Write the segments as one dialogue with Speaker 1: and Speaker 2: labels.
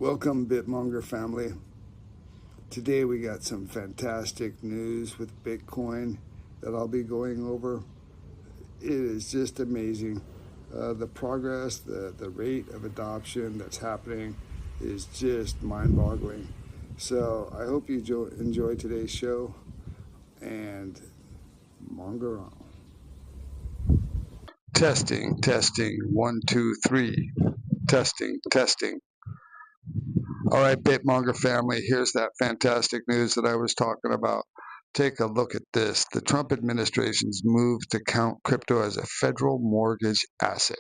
Speaker 1: Welcome, BitMonger family. Today we got some fantastic news with Bitcoin that I'll be going over. It is just amazing. The progress, the rate of adoption that's happening is just mind-boggling. So I hope you enjoy today's show, and monger on. Testing, 1, 2, 3. Testing. All right, BitMonger family, here's that fantastic news that I was talking about. Take a look at this. The Trump administration's move to count crypto as a federal mortgage asset.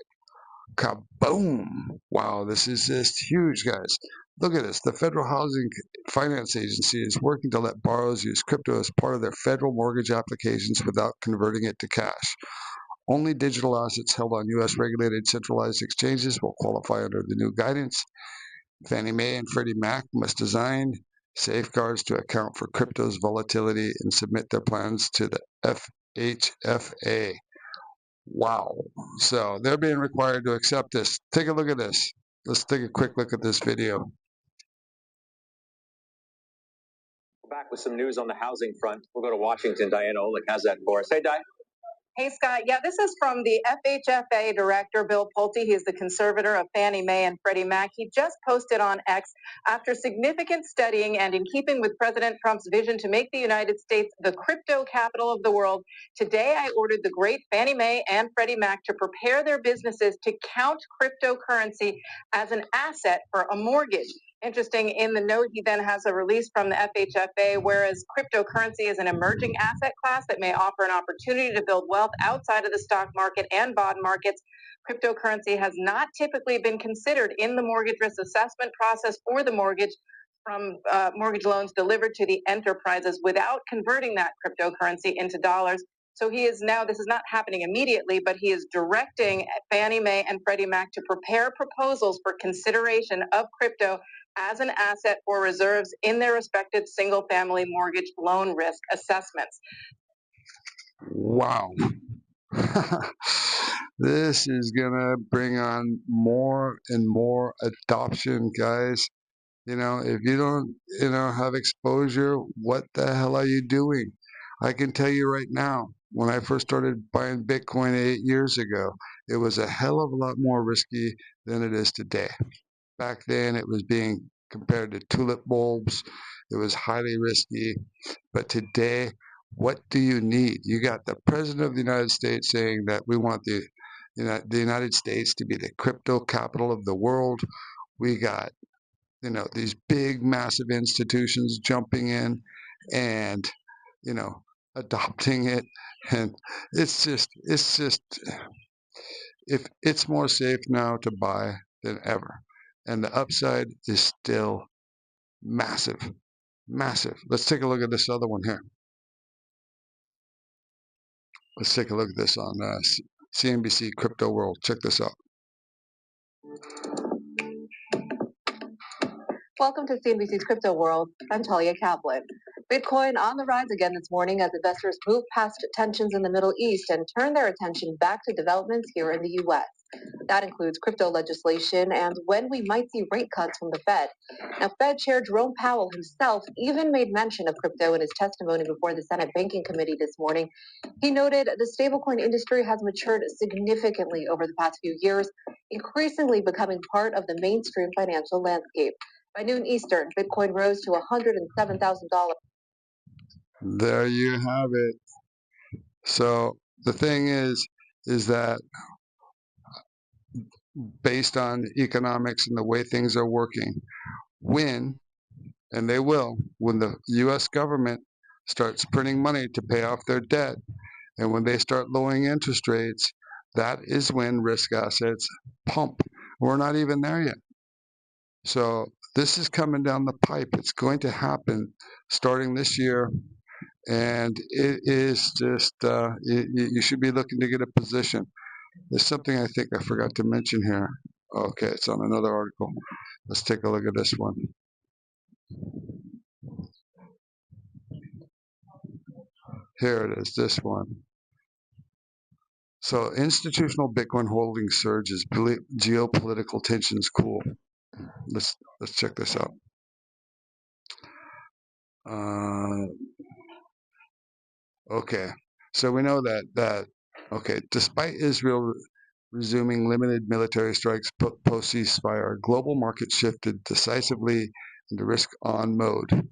Speaker 1: Kaboom! Wow, this is just huge, guys. Look at this. The Federal Housing Finance Agency is working to let borrowers use crypto as part of their federal mortgage applications without converting it to cash. Only digital assets held on U.S. regulated centralized exchanges will qualify under the new guidance. Fannie Mae and Freddie Mac must design safeguards to account for crypto's volatility and submit their plans to the FHFA. Wow. So they're being required to accept this. Take a look at this. Let's take a quick look at this video.
Speaker 2: Back with some news on the housing front. We'll go to Washington. Diana Olick has that for us. Hey, Di.
Speaker 3: Hey, Scott. Yeah, this is from the FHFA director, Bill Pulte. He's the conservator of Fannie Mae and Freddie Mac. He just posted on X, after significant studying and in keeping with President Trump's vision to make the United States the crypto capital of the world, today I ordered the great Fannie Mae and Freddie Mac to prepare their businesses to count cryptocurrency as an asset for a mortgage. Interesting, in the note, he then has a release from the FHFA, whereas cryptocurrency is an emerging asset class that may offer an opportunity to build wealth outside of the stock market and bond markets. Cryptocurrency has not typically been considered in the mortgage risk assessment process for the mortgage from mortgage loans delivered to the enterprises without converting that cryptocurrency into dollars. So he is now, this is not happening immediately, but he is directing Fannie Mae and Freddie Mac to prepare proposals for consideration of crypto as an asset for reserves in their respective single-family mortgage loan risk assessments.
Speaker 1: Wow. This is going to bring on more and more adoption, guys. You know, if you don't, have exposure, what the hell are you doing? I can tell you right now, when I first started buying Bitcoin 8 years ago, it was a hell of a lot more risky than it is today. Back then, it was being compared to tulip bulbs. It was highly risky. But today, what do you need? You got the President of the United States saying that we want the United States to be the crypto capital of the world. We got these big, massive institutions jumping in and, adopting it. And it's just, if it's more safe now to buy than ever. And the upside is still massive. Let's take a look at this other one here. Let's take a look at this on CNBC Crypto World. Check this out.
Speaker 3: Welcome to CNBC's Crypto World. I'm Talia Kaplan. Bitcoin on the rise again this morning as investors move past tensions in the Middle East and turn their attention back to developments here in the U.S. That includes crypto legislation and when we might see rate cuts from the Fed. Now, Fed Chair Jerome Powell himself even made mention of crypto in his testimony before the Senate Banking Committee this morning. He noted the stablecoin industry has matured significantly over the past few years, increasingly becoming part of the mainstream financial landscape. By noon Eastern, Bitcoin rose to $107,000.
Speaker 1: There you have it. So the thing is that based on economics and the way things are working, when the U.S. government starts printing money to pay off their debt, and when they start lowering interest rates, that is when risk assets pump. We're not even there yet. So this is coming down the pipe. It's going to happen starting this year. And it is just, you should be looking to get a position. There's something I think I forgot to mention here. Okay, it's on another article. Let's take a look at this one. Here it is, this one. So institutional Bitcoin holding surge as geopolitical tensions cool. Let's Let's check this out. Okay, so we know that okay, despite Israel resuming limited military strikes post ceasefire, global markets shifted decisively into risk-on mode.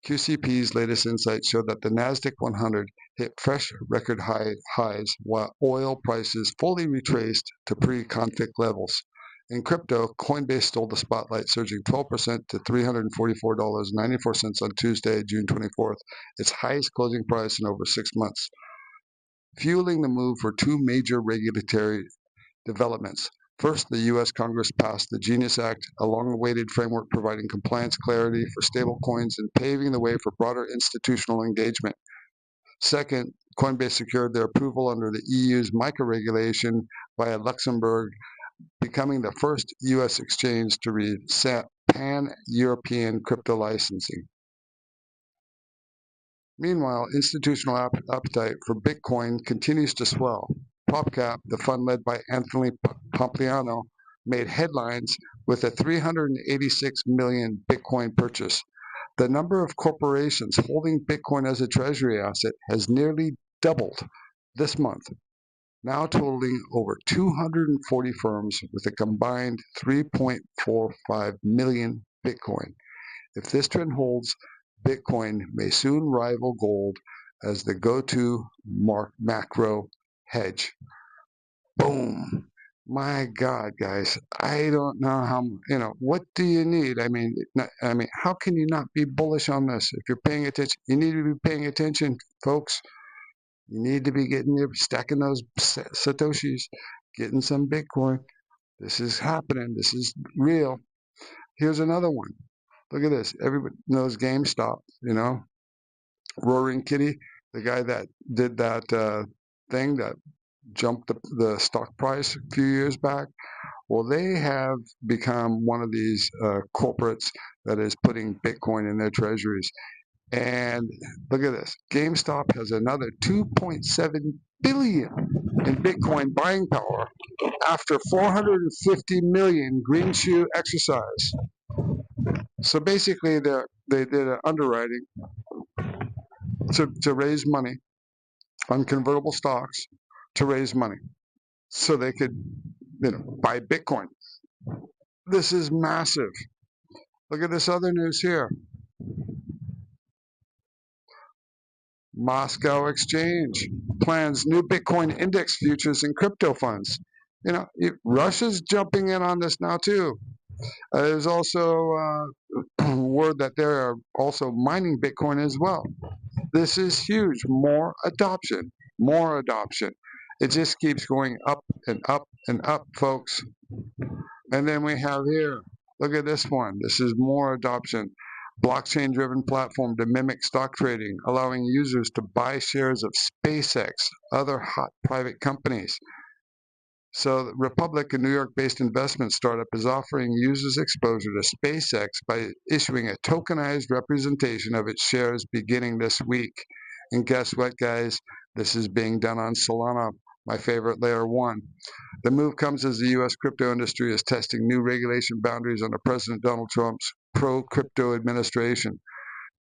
Speaker 1: QCP's latest insights show that the Nasdaq 100 hit fresh record highs, while oil prices fully retraced to pre-conflict levels. In crypto, Coinbase stole the spotlight, surging 12% to $344.94 on Tuesday, June 24th, its highest closing price in over 6 months. Fueling the move were two major regulatory developments. First, the U.S. Congress passed the Genius Act, a long-awaited framework providing compliance clarity for stablecoins and paving the way for broader institutional engagement. Second, Coinbase secured their approval under the EU's MiCA regulation via Luxembourg, becoming the first U.S. exchange to reset pan-European crypto licensing. Meanwhile, institutional appetite for Bitcoin continues to swell. PropCap, the fund led by Anthony Pompliano, made headlines with a 386 million Bitcoin purchase. The number of corporations holding Bitcoin as a treasury asset has nearly doubled this month, now totaling over 240 firms with a combined 3.45 million Bitcoin. If this trend holds, Bitcoin may soon rival gold as the go-to macro hedge. Boom. My God, guys, I don't know how, what do you need? I mean, how can you not be bullish on this? If you're paying attention, you need to be paying attention, folks. You need to be stacking those Satoshis, getting some Bitcoin. This is happening. This is real. Here's another one. Look at this. Everybody knows GameStop, Roaring Kitty, the guy that did that thing that jumped the stock price a few years back. Well, they have become one of these corporates that is putting Bitcoin in their treasuries. And look at this. GameStop has another 2.7 billion in Bitcoin buying power after 450 million green shoe exercise. So basically, they did an underwriting to raise money on convertible stocks to raise money so they could, buy Bitcoin. This is massive. Look at this other news here. Moscow Exchange plans new Bitcoin index futures and crypto funds. Russia's jumping in on this now too. There's also word that they are also mining Bitcoin as well. This is huge. More adoption. It just keeps going up and up and up, folks. And then we have here, look at this one. This is more adoption. Blockchain-driven platform to mimic stock trading, allowing users to buy shares of SpaceX, other hot private companies. So Republic, a New York-based investment startup, is offering users exposure to SpaceX by issuing a tokenized representation of its shares beginning this week. And guess what, guys? This is being done on Solana, my favorite layer 1. The move comes as the U.S. crypto industry is testing new regulation boundaries under President Donald Trump's pro-crypto administration.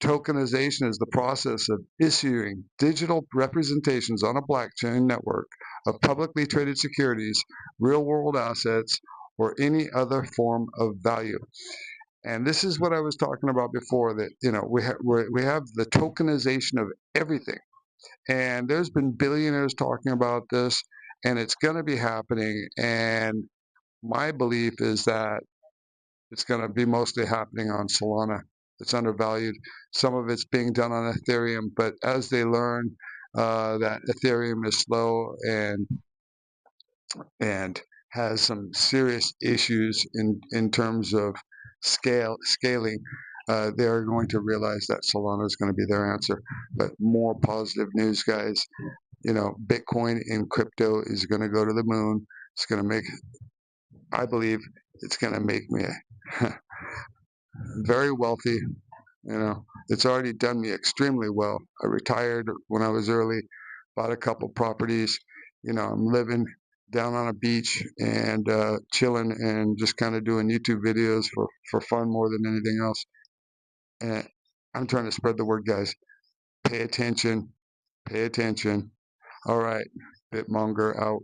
Speaker 1: Tokenization is the process of issuing digital representations on a blockchain network of publicly traded securities, real-world assets, or any other form of value. And this is what I was talking about before, that we have the tokenization of everything. And there's been billionaires talking about this, and it's going to be happening. And my belief is that it's going to be mostly happening on Solana. It's undervalued. Some of it's being done on Ethereum, but as they learn that Ethereum is slow and has some serious issues in terms of scaling, they're going to realize that Solana is going to be their answer. But more positive news, guys. Bitcoin in crypto is going to go to the moon. It's going to make, I believe, it's going to make me very wealthy. It's already done me extremely well. I retired when I was early, bought a couple properties. I'm living down on a beach and chilling and just kind of doing YouTube videos for fun more than anything else. And I'm trying to spread the word, guys. Pay attention. Pay attention. All right. BitMonger out.